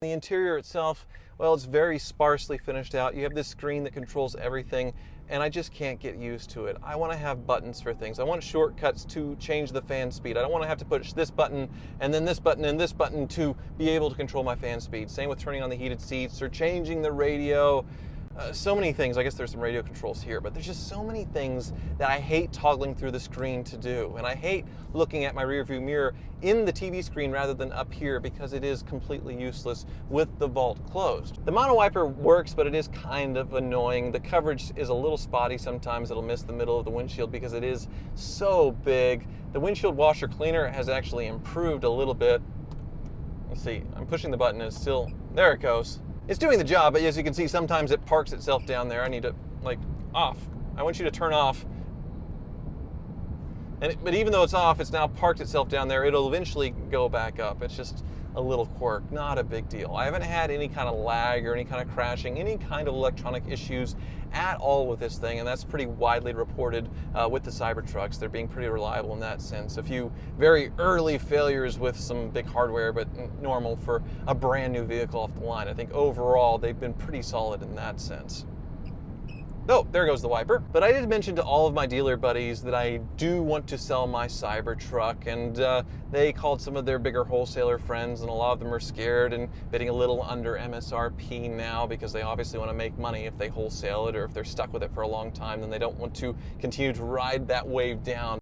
The interior itself, well, it's very sparsely finished out. You have this screen that controls everything, and I just can't get used to it. I want to have buttons for things. I want shortcuts to change the fan speed. I don't want to have to push this button and then this button and this button to be able to control my fan speed. Same with turning on the heated seats or changing the radio. So many things. I guess there's some radio controls here, but there's just so many things that I hate toggling through the screen to do. And I hate looking at my rear view mirror in the TV screen rather than up here because it is completely useless with the vault closed. The mono wiper works, but it is kind of annoying. The coverage is a little spotty sometimes. It'll miss the middle of the windshield because it is so big. The windshield washer cleaner has actually improved a little bit. Let's see, I'm pushing the button and it's still, there it goes. It's doing the job, but as you can see, sometimes it parks itself down there. I need to, off. I want you to turn off. But even though it's off, it's now parked itself down there. It'll eventually go back up. It's just a little quirk, not a big deal. I haven't had any kind of lag or any kind of crashing, any kind of electronic issues at all with this thing, and that's pretty widely reported with the Cybertrucks. They're being pretty reliable in that sense. A few very early failures with some big hardware, but normal for a brand new vehicle off the line. I think overall they've been pretty solid in that sense. Oh, there goes the wiper. But I did mention to all of my dealer buddies that I do want to sell my Cybertruck, and they called some of their bigger wholesaler friends, and a lot of them are scared and bidding a little under MSRP now because they obviously want to make money if they wholesale it, or if they're stuck with it for a long time, then they don't want to continue to ride that wave down.